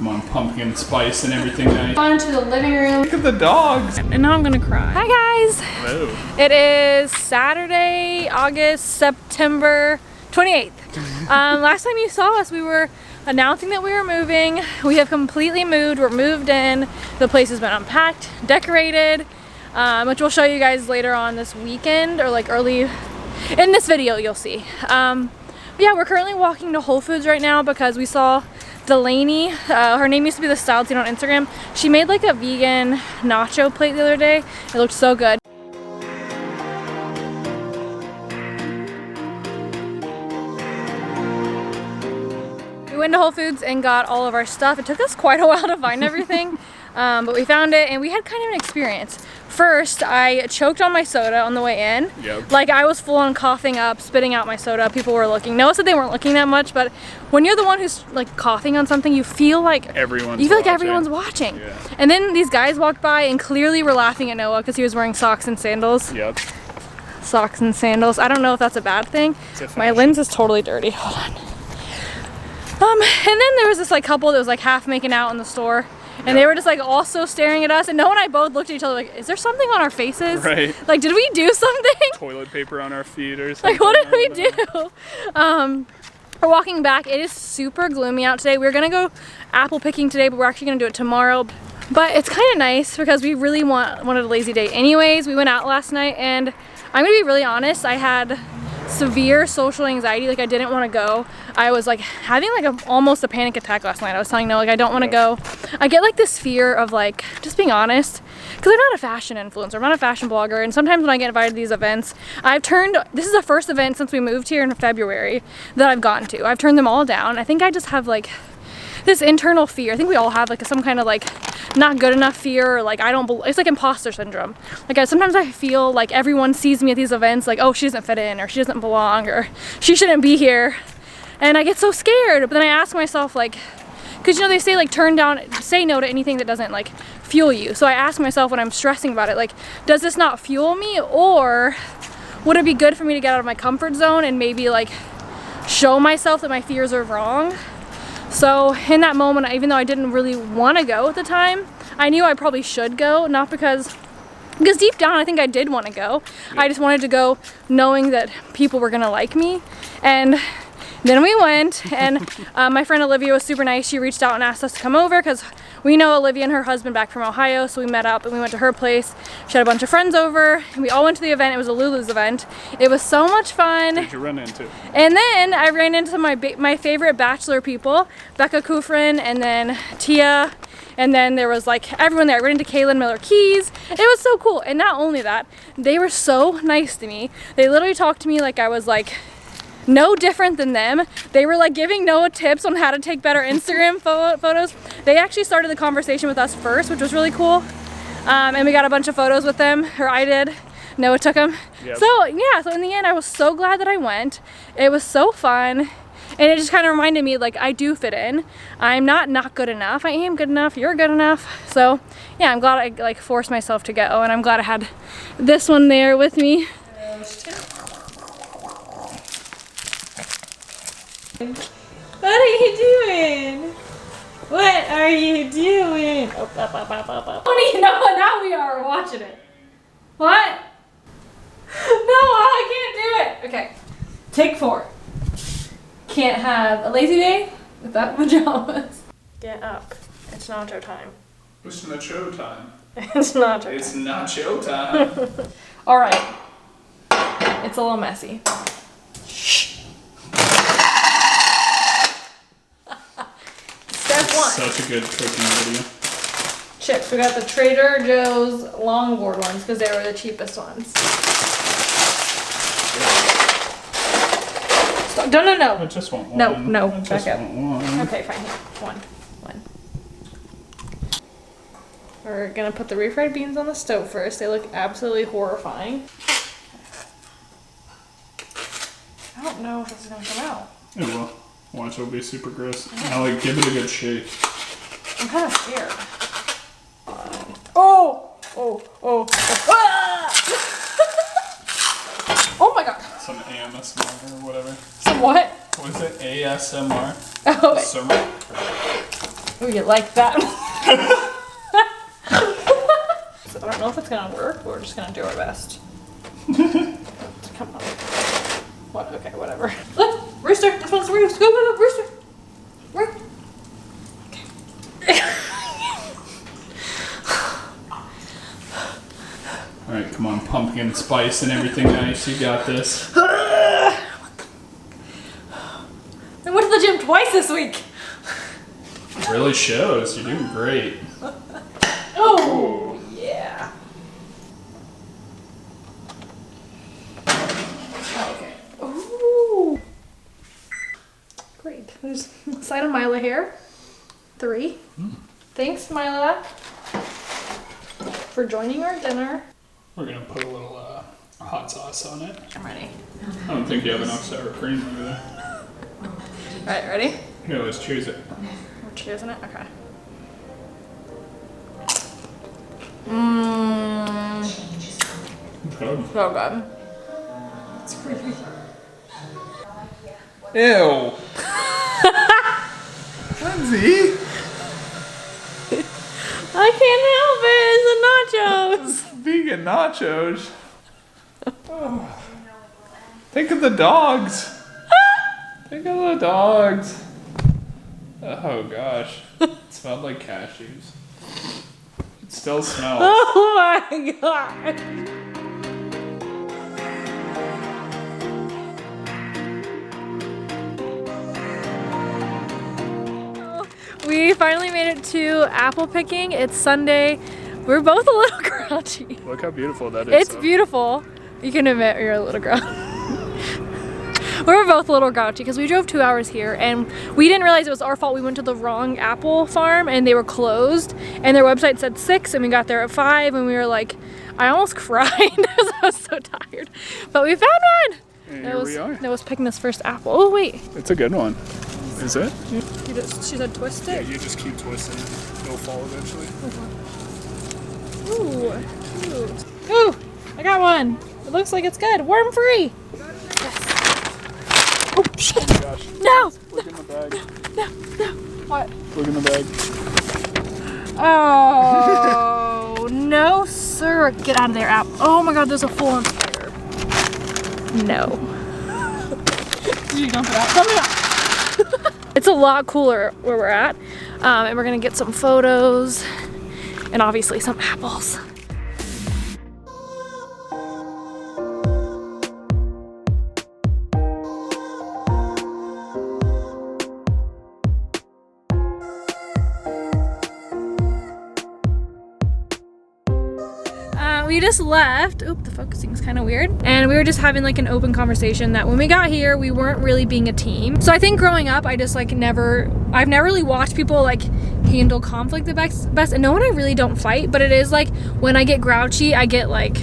Come on, pumpkin spice and everything nice. On to the living room. Look at the dogs. And now I'm gonna cry. Hi guys. Hello. It is Saturday, September 28th. Last time you saw us, we were announcing that we were moving. We have completely moved. We're moved in. The place has been unpacked, decorated, which we'll show you guys later on this weekend, or like early in this video you'll see. Yeah, we're currently walking to Whole Foods right now because we saw Delaney, her name used to be the style teen on Instagram. She made like a vegan nacho plate the other day. It looked so good. We went to Whole Foods and got all of our stuff. It took us quite a while to find everything, but we found it and we had kind of an experience. First, I choked on my soda on the way in. Yep. Like I was full on coughing up, spitting out my soda. People were looking. Noah said they weren't looking that much, but when you're the one who's like coughing on something, you feel like everyone's watching. Yeah. And then these guys walked by and clearly were laughing at Noah because he was wearing socks and sandals. Yep. Socks and sandals. I don't know if that's a bad thing. My lens is totally dirty. Hold on. And then there was this like couple that was like half making out in the store. And they were just like also staring at us, and Noah and I both looked at each other like, is there something on our faces? Right. Like, did we do something? Toilet paper on our feet or something. Like, what did we do? We're walking back. It is super gloomy out today. We're gonna go apple picking today, but we're actually gonna do it tomorrow. But it's kind of nice because we really wanted a lazy day anyways. We went out last night, and I'm gonna be really honest, I had severe social anxiety. Like I didn't want to go. I was like having like almost a panic attack last night. I was telling Noah like I don't want to go. I get like this fear of like, just being honest, because I'm not a fashion influencer, I'm not a fashion blogger, and sometimes when I get invited to these events, this is the first event since we moved here in February that I've gotten to. I've turned them all down. I think I just have like this internal fear. I think we all have like some kind of like not good enough fear, or like it's like imposter syndrome. Like sometimes I feel like everyone sees me at these events like, oh, she doesn't fit in, or she doesn't belong, or she shouldn't be here, and I get so scared. But then I ask myself like, because you know they say like say no to anything that doesn't like fuel you. So I ask myself when I'm stressing about it, like, does this not fuel me, or would it be good for me to get out of my comfort zone and maybe like show myself that my fears are wrong? So in that moment, even though I didn't really want to go at the time, I knew I probably should go, not because deep down I think I did want to go. I just wanted to go knowing that people were gonna like me. And then we went, and my friend Olivia was super nice. She reached out and asked us to come over because we know Olivia and her husband back from Ohio, so we met up and we went to her place. She had a bunch of friends over, and we all went to the event. It was a Lulu's event. It was so much fun. Who did you run into? And then I ran into my favorite Bachelor people, Becca Kufrin, and then Tia, and then there was like everyone there. I ran into Kaylin Miller-Keys. It was so cool. And not only that, they were so nice to me. They literally talked to me like I was like no different than them. They were like giving Noah tips on how to take better Instagram photos. They actually started the conversation with us first, which was really cool. And we got a bunch of photos with them, or I did. Noah took them. Yep. So yeah, so in the end, I was so glad that I went. It was so fun. And it just kind of reminded me like I do fit in. I'm not good enough. I am good enough. You're good enough. So yeah, I'm glad I like forced myself to go, and I'm glad I had this one there with me. What are you doing? What are you doing? Oh, you know what? Now we are watching it. What? No, I can't do it. Okay, take 4. Can't have a lazy day without pajamas. Get up. It's nacho time. It's nacho time. It's nacho time. It's nacho time. All right. It's a little messy. Step 1. Such a good cooking video. Chips. We got the Trader Joe's longboard ones because they were the cheapest ones. Stop. No. I just want one. No. I just want one. Okay, fine. Here. One. We're gonna put the refried beans on the stove first. They look absolutely horrifying. I don't know if this is gonna come out. It will. Watch, it'll be super gross. Now, like, give it a good shake. I'm kind of scared. Oh! Ah! Oh my god. Some AMSMR or whatever. Some what? What is it? ASMR? Oh, wait. Oh, you like that? So I don't know if it's gonna work, but we're just gonna do our best. Come on. What? Okay, whatever. Look, rooster. This one's rooster. Go, go, go, rooster. Rooster. Okay. All right, come on, pumpkin spice and everything nice. You got this. I went to the gym twice this week. It really shows. You're doing great. Oh, yeah. Okay. Ooh. Great. There's a side of Mila here. 3. Thanks, Mila, for joining our dinner. We're gonna put a little hot sauce on it. I'm ready. I don't think you have enough sour cream over there. Alright, ready? Here, let's cheers it. We're cheersing it? Okay. Mmm. Good. So good. It's creepy. Ew. Lindsay. I can't help it. It's the nachos. Vegan nachos. Oh. Think of the dogs. Think of the dogs. Oh gosh. It smelled like cashews. It still smells. Oh my god. We finally made it to apple picking. It's Sunday. We're both a little grouchy. Look how beautiful that is. It's beautiful. You can admit you're a little grouchy. We're both a little grouchy because we drove 2 hours here and we didn't realize it was our fault. We went to the wrong apple farm and they were closed and their website said 6 and we got there at 5 and we were like, I almost cried because I was so tired. But we found one. And here we are. That was picking this first apple. Oh wait. It's a good one. Is it? She said twist it. Yeah, you just keep twisting it. It'll fall eventually. Ooh. Ooh. Ooh. I got one. It looks like it's good. Worm free. Yes. Oh shit. Oh my gosh. No. Look in the bag. No. No. What? Look in the bag. Oh no, sir. Get out of there, app. Oh my god, there's a full-on spider. No. Did you dump it out? Dump it out. It's a lot cooler where we're at, and we're gonna get some photos and obviously some apples. We just left. Oop, the focusing's kind of weird. And we were just having like an open conversation that when we got here, we weren't really being a team. So I think growing up, I just like I've never really watched people like handle conflict the best. And no one, I really don't fight, but it is like when I get grouchy, I get like,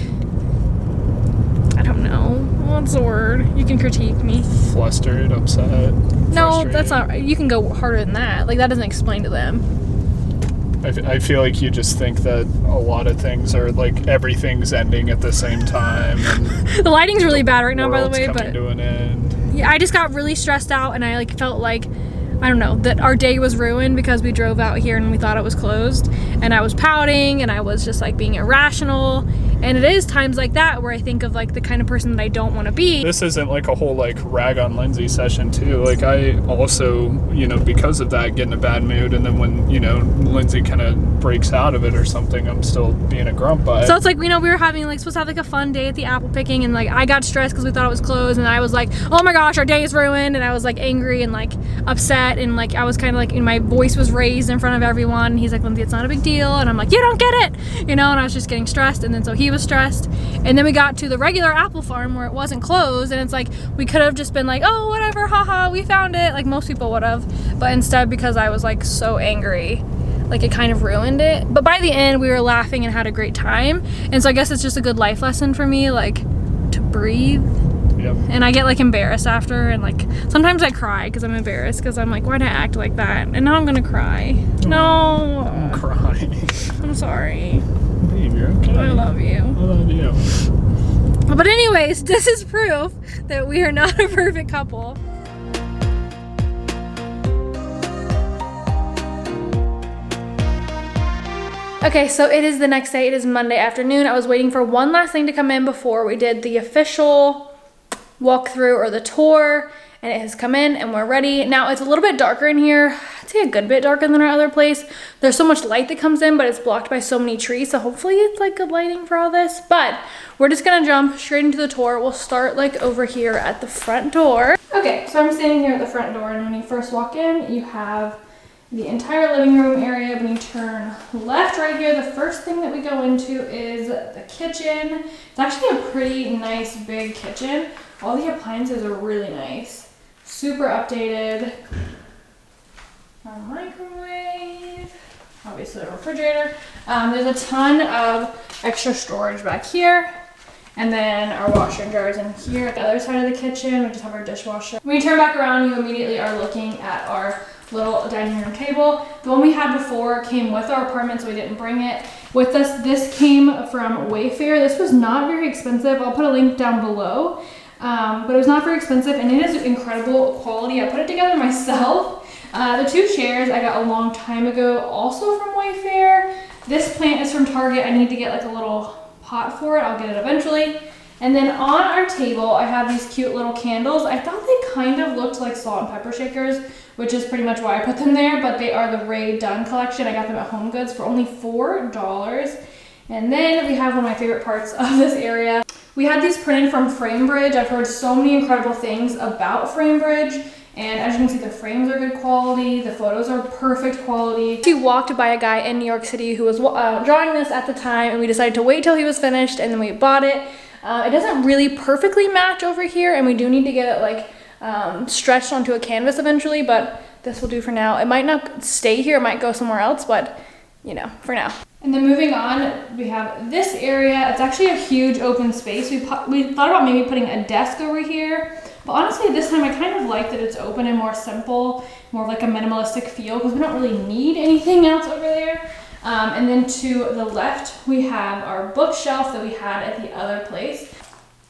I don't know, what's the word? You can critique me. Flustered, upset. No, that's not right. You can go harder than that. Like that doesn't explain to them. I feel like you just think that a lot of things are like everything's ending at the same time. And the lighting's really bad right now, by the way, coming but to an end. Yeah, I just got really stressed out and I like felt like, I don't know, that our day was ruined because we drove out here and we thought it was closed, and I was pouting and I was just like being irrational. And it is times like that where I think of like the kind of person that I don't want to be. This isn't like a whole like rag on Lindsay session too. Like I also, you know, because of that, get in a bad mood, and then when, you know, Lindsay kind of breaks out of it or something, I'm still being a grump by it. So it's like, you know, we were having like supposed to have like a fun day at the apple picking, and like I got stressed because we thought it was closed, and I was like, oh my gosh, our day is ruined, and I was like angry and like upset, and like I was kind of like, my voice was raised in front of everyone, and he's like, Lindsay, it's not a big deal, and I'm like, you don't get it, you know, and I was just getting stressed, and then so he was stressed, and then we got to the regular apple farm where it wasn't closed, and it's like we could have just been like, oh whatever, haha, we found it, like most people would have, but instead because I was like so angry, like it kind of ruined it. But by the end we were laughing and had a great time, and so I guess it's just a good life lesson for me, like to breathe. Yep. And I get like embarrassed after, and like sometimes I cry because I'm embarrassed because I'm like, why'd I act like that? And now I'm gonna cry. No, I'm crying. I'm sorry. Babe, you're okay. I love you. I love you. But anyways, this is proof that we are not a perfect couple. Okay, so it is the next day. It is Monday afternoon. I was waiting for one last thing to come in before we did the official walkthrough or the tour, and it has come in and we're ready. Now it's a little bit darker in here. I'd say a good bit darker than our other place. There's so much light that comes in, but it's blocked by so many trees, so hopefully it's like good lighting for all this. But we're just gonna jump straight into the tour. We'll start like over here at the front door. Okay, so I'm standing here at the front door, and when you first walk in, you have the entire living room area. When you turn left right here, the first thing that we go into is the kitchen. It's actually a pretty nice big kitchen. All the appliances are really nice. Super updated. Our microwave, obviously a refrigerator. There's a ton of extra storage back here. And then our washer and dryers in here. At the other side of the kitchen, we just have our dishwasher. When you turn back around, you immediately are looking at our little dining room table. The one we had before came with our apartment, so we didn't bring it with us. This came from Wayfair. This was not very expensive. I'll put a link down below, but it was not very expensive, and it is incredible quality. I put it together myself. The two chairs I got a long time ago, also from Wayfair. This plant is from Target. I need to get like a little pot for it. I'll get it eventually. And then on our table, I have these cute little candles. I thought they kind of looked like salt and pepper shakers, which is pretty much why I put them there, but they are the Ray Dunn collection. I got them at HomeGoods for only $4. And then we have one of my favorite parts of this area. We had these printed from FrameBridge. I've heard so many incredible things about FrameBridge. And as you can see, the frames are good quality. The photos are perfect quality. We walked by a guy in New York City who was drawing this at the time, and we decided to wait till he was finished, and then we bought it. It doesn't really perfectly match over here, and we do need to get it like stretched onto a canvas eventually, but this will do for now. It might not stay here, it might go somewhere else, but you know, for now. And then moving on, we have this area. It's actually a huge open space. We thought about maybe putting a desk over here, but honestly this time I kind of like that it's open and more simple, more like a minimalistic feel, because we don't really need anything else over there. And then to the left, we have our bookshelf that we had at the other place.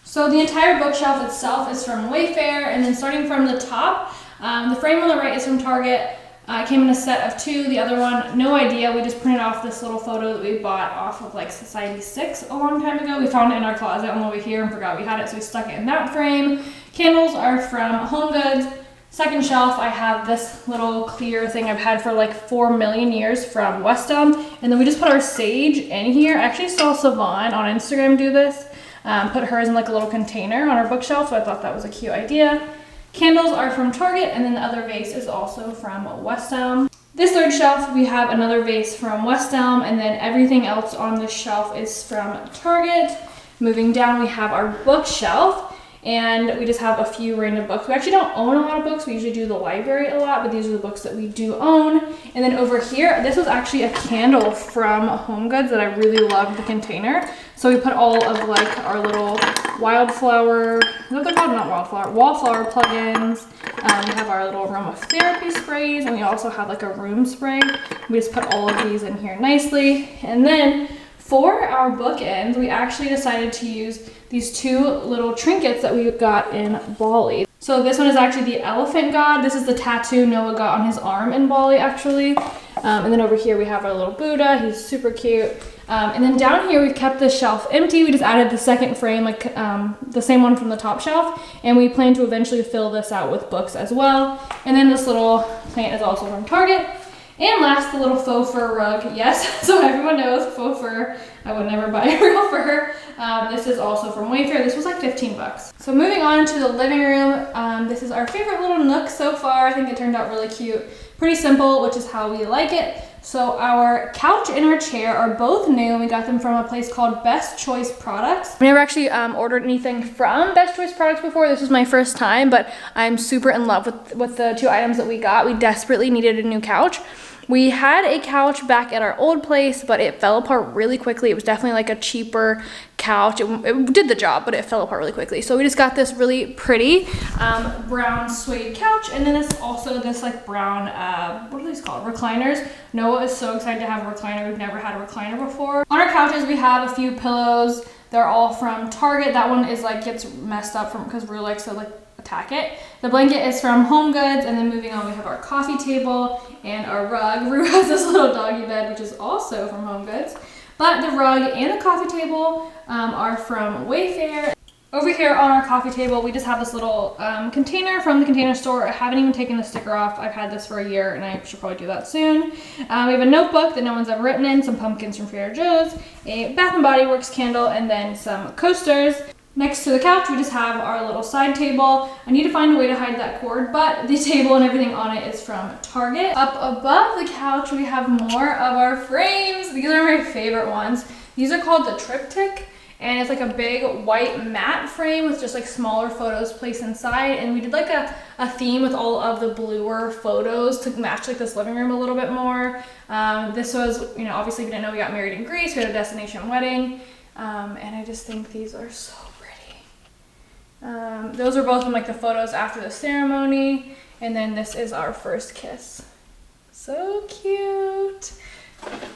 So the entire bookshelf itself is from Wayfair, and then starting from the top, the frame on the right is from Target. It came in a set of 2. The other one, no idea. We just printed off this little photo that we bought off of like Society 6 a long time ago. We found it in our closet on the way here and forgot we had it, so we stuck it in that frame. Candles are from HomeGoods. Second shelf, I have this little clear thing I've had for like 4 million years from West Elm. And then we just put our sage in here. I actually saw Savon on Instagram do this. Put hers in like a little container on our bookshelf, so I thought that was a cute idea. Candles are from Target, and then the other vase is also from West Elm. This third shelf, we have another vase from West Elm, and then everything else on this shelf is from Target. Moving down, we have our bookshelf, and we just have a few random books. We actually don't own a lot of books. We usually do the library a lot, but these are the books that we do own. And then over here, this was actually a candle from HomeGoods that I really loved the container. So we put all of like our little wildflower, what they're called, not wildflower, wallflower plugins. We have our little aromatherapy sprays, and we also have like a room spray. We just put all of these in here nicely. And then for our bookends, we actually decided to use these 2 little trinkets that we got in Bali. So this one is actually the elephant god. This is the tattoo Noah got on his arm in Bali, actually. And then over here we have our little Buddha. He's super cute. And then down here we've kept this shelf empty. We just added the second frame, like the same one from the top shelf. And we plan to eventually fill this out with books as well. And then this little plant is also from Target. And last, the little faux fur rug. Yes, so everyone knows faux fur. I would never buy a real fur. This is also from Wayfair. This was like 15 bucks. So moving on to the living room. This is our favorite little nook so far. I think it turned out really cute. Pretty simple, which is how we like it. So our couch and our chair are both new. We got them from a place called Best Choice Products. I never actually ordered anything from Best Choice Products before. This was my first time, but I'm super in love with the 2 items that we got. We desperately needed a new couch. We had a couch back at our old place, but it fell apart really quickly. It was definitely like a cheaper couch. It did the job, but it fell apart really quickly. So we just got this really pretty brown suede couch, and then it's also this like brown, what are these called? Recliners. Noah is so excited to have a recliner. We've never had a recliner before. On our couches, we have a few pillows. They're all from Target. That one is like gets messed up from because Rue likes to like tack it. The blanket is from Home Goods, and then moving on, we have our coffee table and our rug. Rue has this little doggy bed, which is also from Home Goods. But the rug and the coffee table are from Wayfair. Over here on our coffee table, we just have this little container from the Container Store. I haven't even taken the sticker off. I've had this for a year, and I should probably do that soon. We have a notebook that no one's ever written in, some pumpkins from Trader Joe's, a Bath & Body Works candle, and then some coasters. Next to the couch, we just have our little side table. I need to find a way to hide that cord, but the table and everything on it is from Target. Up above the couch, we have more of our frames. These are my favorite ones. These are called the Triptych, and it's like a big white matte frame with just like smaller photos placed inside. And we did like a theme with all of the bluer photos to match like this living room a little bit more. This was, you know, obviously we didn't know we got married in Greece. We had a destination wedding. And I just think these are so pretty. Those are both from like the photos after the ceremony. And then this is our first kiss. So cute.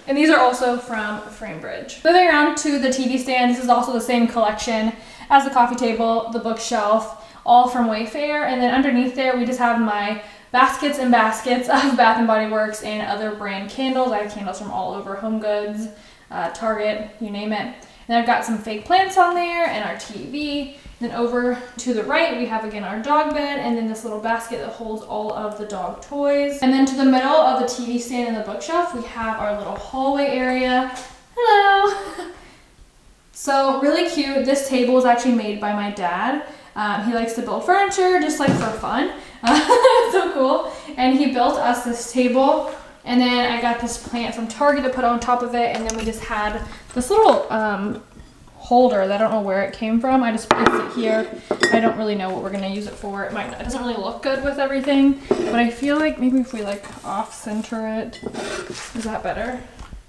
And these are also from Framebridge. Moving around to the TV stand, this is also the same collection as the coffee table, the bookshelf, all from Wayfair. And then underneath there, we just have my baskets and baskets of Bath & Body Works and other brand candles. I have candles from all over, Home Goods, Target, you name it. And I've got some fake plants on there and our TV. Then over to the right, we have again our dog bed and then this little basket that holds all of the dog toys. And then to the middle of the TV stand and the bookshelf, we have our little hallway area. Hello! So really cute. This table is actually made by my dad. He likes to build furniture just like for fun. So cool. And he built us this table. And then I got this plant from Target to put on top of it. And then we just had this little holder that I don't know where it came from. I just placed it here. I don't really know what we're gonna use it for. It doesn't really look good with everything, but I feel like maybe if we like off center it, is that better?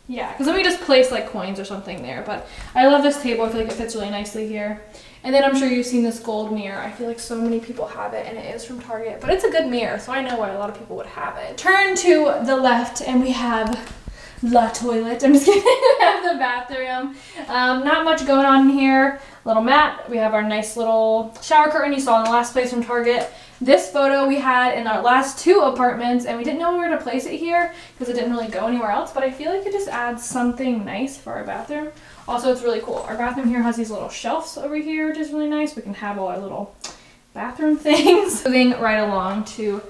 Yeah, because then we just place like coins or something there. But I love this table. I feel like it fits really nicely here. And then I'm sure you've seen this gold mirror. I feel like so many people have it, and it is from Target, but it's a good mirror, so I know why a lot of people would have it. Turn to the left and we have the toilet. I'm just kidding. We have the bathroom. Not much going on in here. Little mat. We have our nice little shower curtain you saw in the last place from Target. This photo we had in our last two apartments, and we didn't know where to place it here because it didn't really go anywhere else, but I feel like it just adds something nice for our bathroom. Also, it's really cool. Our bathroom here has these little shelves over here, which is really nice. We can have all our little bathroom things. Moving right along to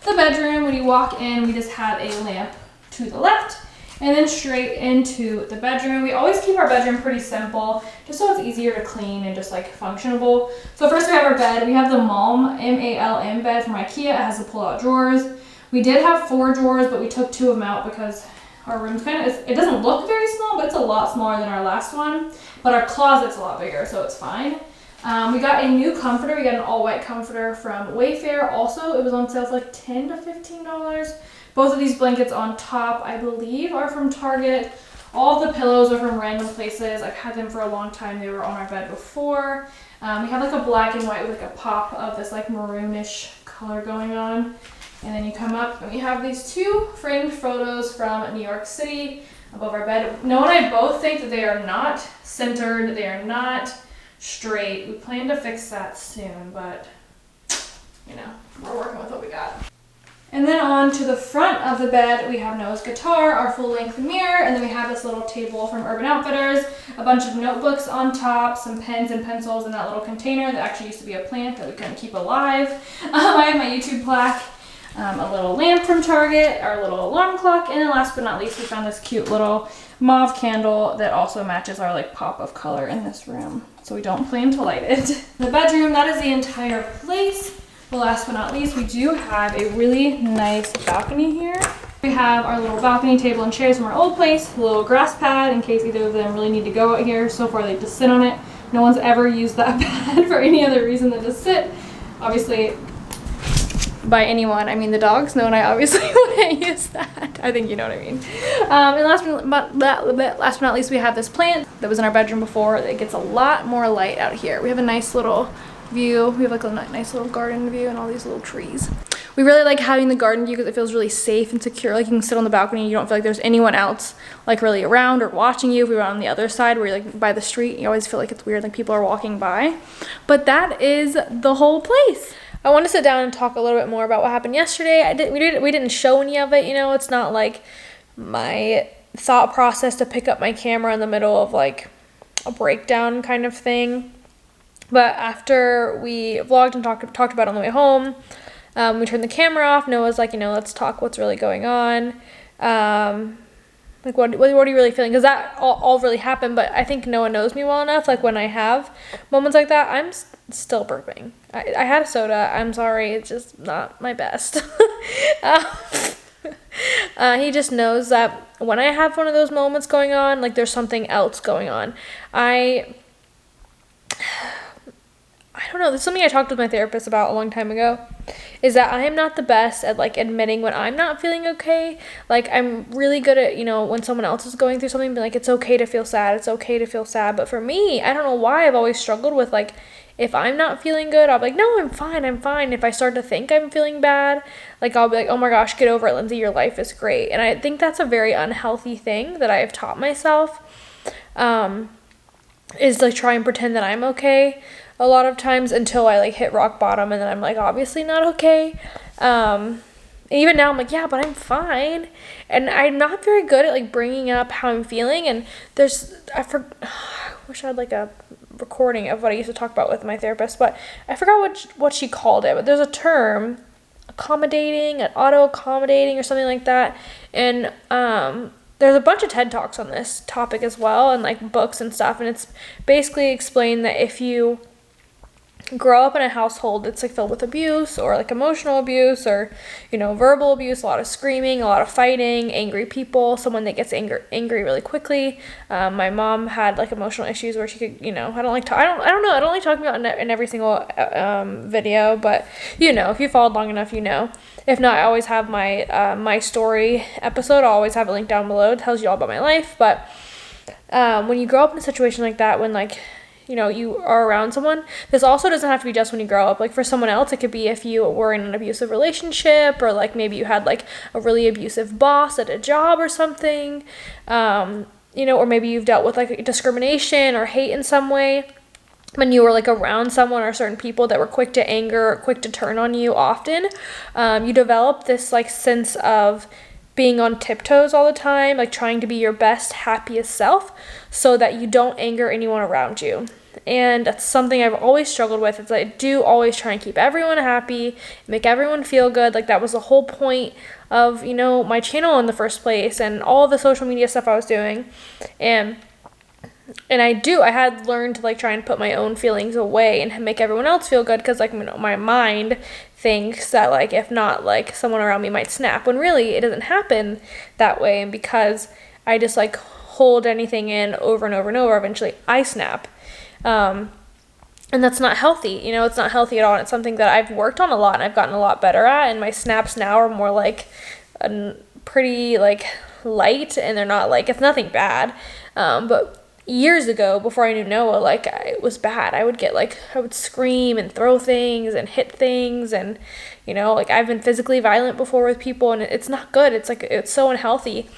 the bedroom. When you walk in, we just have a lamp to the left. And then straight into the bedroom. We always keep our bedroom pretty simple, just so it's easier to clean and just like functionable. So first we have our bed. We have the Malm, M-A-L-M bed from Ikea. It has the pull-out drawers. We did have 4 drawers, but we took 2 of them out because our room's kind of, it doesn't look very small, but it's a lot smaller than our last one. But our closet's a lot bigger, so it's fine. We got a new comforter. We got an all-white comforter from Wayfair. Also, it was on sale for like $10 to $15. Both of these blankets on top, I believe, are from Target. All the pillows are from random places. I've had them for a long time. They were on our bed before. We have like a black and white with like a pop of this like maroonish color going on. And then you come up and we have these 2 framed photos from New York City above our bed. Noah and I both think that they are not centered. They are not straight. We plan to fix that soon, but you know, we're working with what we got. And then on to the front of the bed, we have Noah's guitar, our full-length mirror, and then we have this little table from Urban Outfitters, a bunch of notebooks on top, some pens and pencils in that little container that actually used to be a plant that we couldn't keep alive. I have my YouTube plaque, a little lamp from Target, our little alarm clock, and then last but not least, we found this cute little mauve candle that also matches our like pop of color in this room. So we don't plan to light it. The bedroom, that is the entire place. But last but not least, we do have a really nice balcony here. We have our little balcony table and chairs from our old place, a little grass pad in case either of them really need to go out here. So far they just sit on it. No one's ever used that pad for any other reason than to sit. Obviously, by anyone, I mean the dogs. No, and I obviously wouldn't use that. I think you know what I mean. And last but not least, we have this plant that was in our bedroom before. It gets a lot more light out here. We have a nice little view. We have like a nice little garden view and all these little trees. We really like having the garden view because it feels really safe and secure. Like you can sit on the balcony and you don't feel like there's anyone else like really around or watching you. If we were on the other side where you're like by the street, you always feel like it's weird, like people are walking by. But that is the whole place. I want to sit down and talk a little bit more about what happened yesterday. We didn't show any of it, you know. It's not like my thought process to pick up my camera in the middle of like a breakdown kind of thing. But after we vlogged and talked about it on the way home, we turned the camera off. Noah's like, you know, let's talk what's really going on. Like, what are you really feeling? Because that all really happened, but I think Noah knows me well enough. Like, when I have moments like that, I'm still burping. I had a soda. I'm sorry. It's just not my best. He just knows that when I have one of those moments going on, like, there's something else going on. I don't know, this is something I talked with my therapist about a long time ago, is that I am not the best at, like, admitting when I'm not feeling okay. Like, I'm really good at, you know, when someone else is going through something, be like, it's okay to feel sad, it's okay to feel sad. But for me, I don't know why I've always struggled with, like, if I'm not feeling good, I'll be like, no, I'm fine. If I start to think I'm feeling bad, like, I'll be like, oh my gosh, get over it, Lindsay, your life is great. And I think that's a very unhealthy thing that I have taught myself, is, like, try and pretend that I'm okay a lot of times until I, like, hit rock bottom, and then I'm, like, obviously not okay. Even now I'm like, yeah, but I'm fine. And I'm not very good at, like, bringing up how I'm feeling. And I wish I had, like, a recording of what I used to talk about with my therapist, but I forgot what she called it. But there's a term, auto-accommodating or something like that. And there's a bunch of TED Talks on this topic as well, and, like, books and stuff. And it's basically explained that if you grow up in a household that's, like, filled with abuse, or, like, emotional abuse, or, you know, verbal abuse, a lot of screaming, a lot of fighting, angry people, someone that gets angry really quickly. My mom had, like, emotional issues where she could, you know, I don't like talking about it in every single video, but, you know, if you followed long enough, you know. If not, I always have my story episode. I'll always have a link down below. It tells you all about my life. But when you grow up in a situation like that, when, like, you know, you are around someone, this also doesn't have to be just when you grow up. Like, for someone else, it could be if you were in an abusive relationship, or, like, maybe you had, like, a really abusive boss at a job or something, you know, or maybe you've dealt with, like, discrimination or hate in some way when you were, like, around someone or certain people that were quick to anger or quick to turn on you often. You develop this, like, sense of being on tiptoes all the time, like, trying to be your best, happiest self so that you don't anger anyone around you. And that's something I've always struggled with. It's like, I do always try and keep everyone happy, make everyone feel good. Like, that was the whole point of, you know, my channel in the first place and all the social media stuff I was doing. And I had learned to, like, try and put my own feelings away and make everyone else feel good, because, like, you know, my mind thinks that, like, if not, like, someone around me might snap, when really it doesn't happen that way. And because I just, like, hold anything in over and over and over, eventually I snap. And that's not healthy, you know, it's not healthy at all. And it's something that I've worked on a lot and I've gotten a lot better at, and my snaps now are more, like, pretty, like, light, and they're not, like, it's nothing bad. But years ago, before I knew Noah, like, it was bad. I would scream and throw things and hit things, and, you know, like, I've been physically violent before with people, and it's not good. It's, like, it's so unhealthy,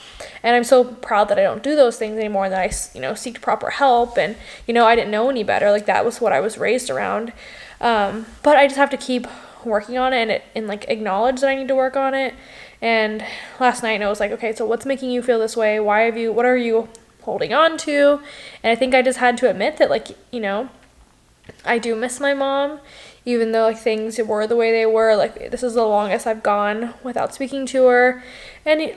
and I'm so proud that I don't do those things anymore, and that I, you know, seek proper help. And, you know, I didn't know any better. Like, that was what I was raised around. But I just have to keep working on it, and like, acknowledge that I need to work on it. And last night I was like, okay, so what's making you feel this way? What are you holding on to? And I think I just had to admit that, like, you know, I do miss my mom, even though, like, things were the way they were. Like, this is the longest I've gone without speaking to her, and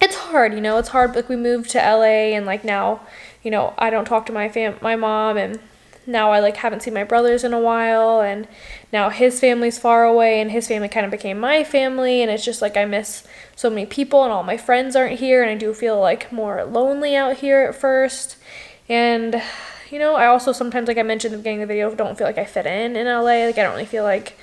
it's hard, you know, it's hard. Like, we moved to LA, and, like, now, you know, I don't talk to my mom, and now I, like, haven't seen my brothers in a while, and now his family's far away, and his family kind of became my family, and it's just, like, I miss so many people, and all my friends aren't here, and I do feel, like, more lonely out here at first. And, you know, I also sometimes, like I mentioned at the beginning of the video, don't feel like I fit in LA. Like, I don't really feel like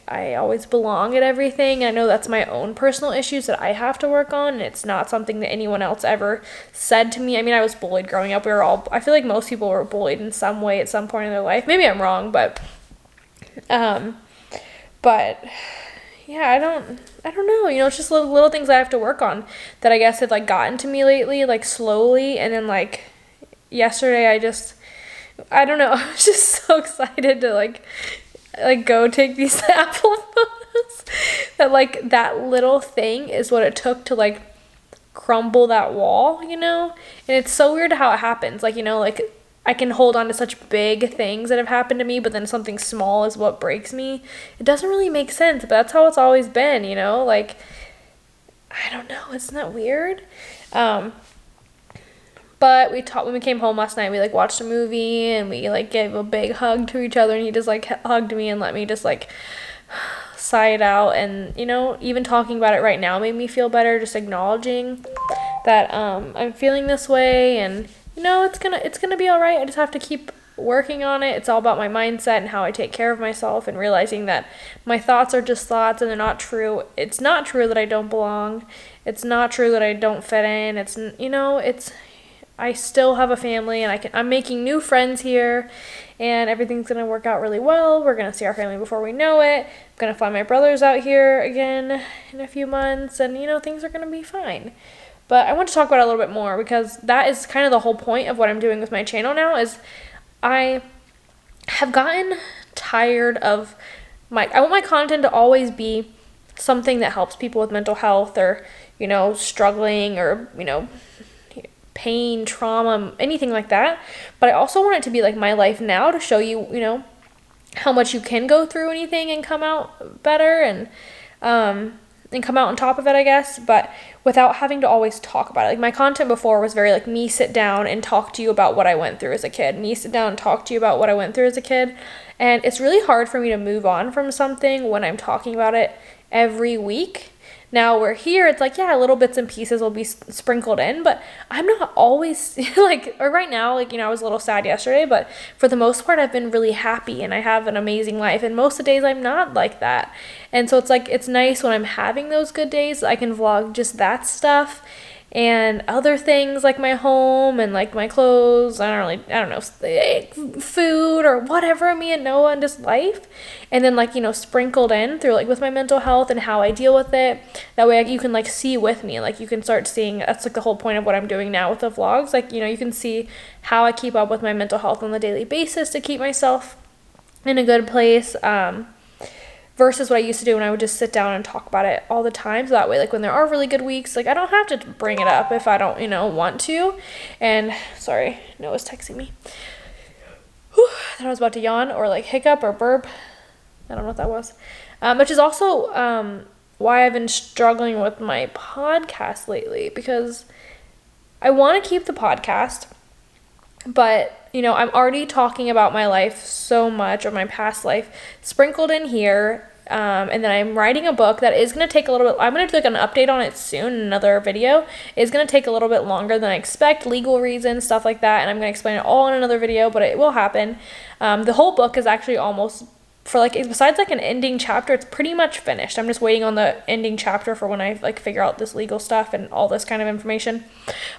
I always belong at everything. And I know that's my own personal issues that I have to work on, and it's not something that anyone else ever said to me. I mean, I was bullied growing up. I feel like most people were bullied in some way at some point in their life. Maybe I'm wrong, but yeah, I don't know, you know, it's just little things I have to work on that I guess have, like, gotten to me lately, like, slowly. And then, like, yesterday I don't know, I was just so excited to, like, like go take these apple photos, that like that little thing is what it took to like crumble that wall, you know? And it's so weird how it happens. Like, you know, like I can hold on to such big things that have happened to me, but then something small is what breaks me. It doesn't really make sense, but that's how it's always been, you know? Like, I don't know, isn't that weird? But when we came home last night, we like watched a movie and we like gave a big hug to each other, and he just like hugged me and let me just like sigh it out. And, you know, even talking about it right now made me feel better, just acknowledging that I'm feeling this way, and you know, it's gonna be all right. I just have to keep working on it. It's all about my mindset and how I take care of myself, and realizing that my thoughts are just thoughts and they're not true. It's not true that I don't belong. It's not true that I don't fit in. It's, you know, I still have a family, and I'm making new friends here, and everything's gonna work out really well. We're gonna see our family before we know it. I'm gonna fly my brothers out here again in a few months, and you know, things are gonna be fine. But I want to talk about it a little bit more, because that is kind of the whole point of what I'm doing with my channel now. Is I have gotten tired of I want my content to always be something that helps people with mental health, or, you know, struggling, or, you know, pain, trauma, anything like that. But I also want it to be like my life now, to show you, you know, how much you can go through anything and come out better, and come out on top of it, I guess, but without having to always talk about it. Like, my content before was very like me sit down and talk to you about what I went through as a kid. Me sit down and talk to you about what I went through as a kid. And it's really hard for me to move on from something when I'm talking about it every week. Now we're here, it's like, yeah, little bits and pieces will be sprinkled in, but I'm not always like, or right now, like, you know, I was a little sad yesterday, but for the most part, I've been really happy and I have an amazing life. And most of the days I'm not like that. And so it's like, it's nice when I'm having those good days, I can vlog just that stuff. And other things like my home and like my clothes, I don't know, food or whatever, me and Noah, and just life. And then, like, you know, sprinkled in through like with my mental health and how I deal with it. That way you can like see with me, like you can start seeing, that's like the whole point of what I'm doing now with the vlogs. Like, you know, you can see how I keep up with my mental health on a daily basis to keep myself in a good place. Versus what I used to do when I would just sit down and talk about it all the time. So that way, like, when there are really good weeks, like, I don't have to bring it up if I don't, you know, want to. And, sorry, Noah's texting me. Whew, I thought I was about to yawn or, like, hiccup or burp. I don't know what that was. Which is also why I've been struggling with my podcast lately. Because I want to keep the podcast, but, you know, I'm already talking about my life so much, or my past life, sprinkled in here. And then I'm writing a book that is going to take a little bit, I'm going to do like an update on it soon, another video. It's going to take a little bit longer than I expect, legal reasons, stuff like that. And I'm going to explain it all in another video, but it will happen. The whole book is actually almost, for like, besides like an ending chapter, it's pretty much finished. I'm just waiting on the ending chapter for when I like figure out this legal stuff and all this kind of information.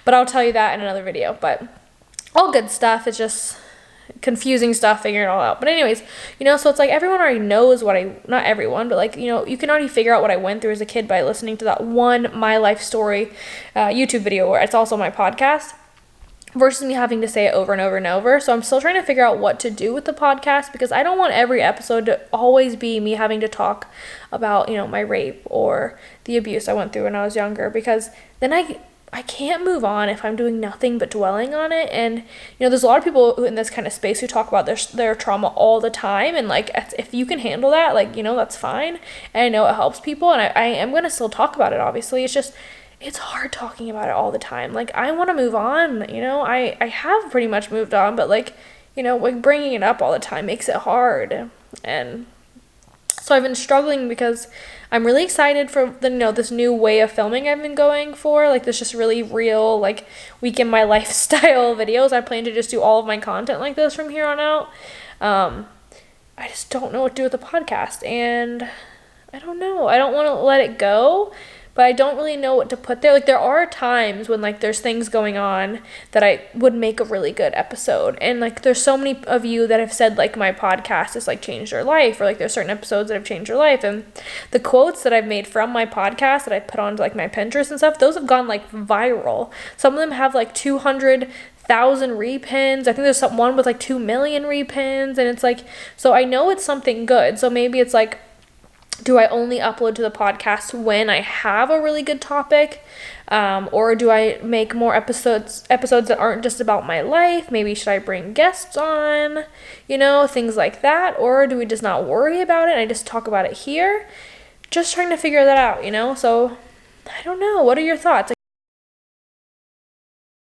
But I'll tell you that in another video. But all good stuff. It's just confusing stuff, figuring it all out. But anyways, you know, so it's like everyone already knows not everyone, but like, you know, you can already figure out what I went through as a kid by listening to that one My Life Story YouTube video, where it's also my podcast, versus me having to say it over and over and over. So I'm still trying to figure out what to do with the podcast, because I don't want every episode to always be me having to talk about, you know, my rape or the abuse I went through when I was younger, because then I can't move on if I'm doing nothing but dwelling on it. And, you know, there's a lot of people in this kind of space who talk about their trauma all the time. And, like, if you can handle that, like, you know, that's fine. And I know it helps people. And I am going to still talk about it, obviously. It's just, it's hard talking about it all the time. Like, I want to move on, you know. I have pretty much moved on. But, like, you know, like, bringing it up all the time makes it hard. And so I've been struggling, because I'm really excited for the, you know, this new way of filming I've been going for, like this just really real, like, week in my lifestyle videos. I plan to just do all of my content like this from here on out. I just don't know what to do with the podcast, and I don't know. I don't want to let it go, but I don't really know what to put there. Like, there are times when, like, there's things going on that I would make a really good episode. And, like, there's so many of you that have said, like, my podcast has, like, changed your life, or, like, there's certain episodes that have changed your life. And the quotes that I've made from my podcast that I put onto, like, my Pinterest and stuff, those have gone, like, viral. Some of them have, like, 200,000 repins. I think there's one with, like, 2 million repins. And it's, like, so I know it's something good. So maybe it's, like, do I only upload to the podcast when I have a really good topic? Or do I make more episodes that aren't just about my life? Maybe should I bring guests on? You know, things like that. Or do we just not worry about it and I just talk about it here? Just trying to figure that out, you know? So I don't know. What are your thoughts?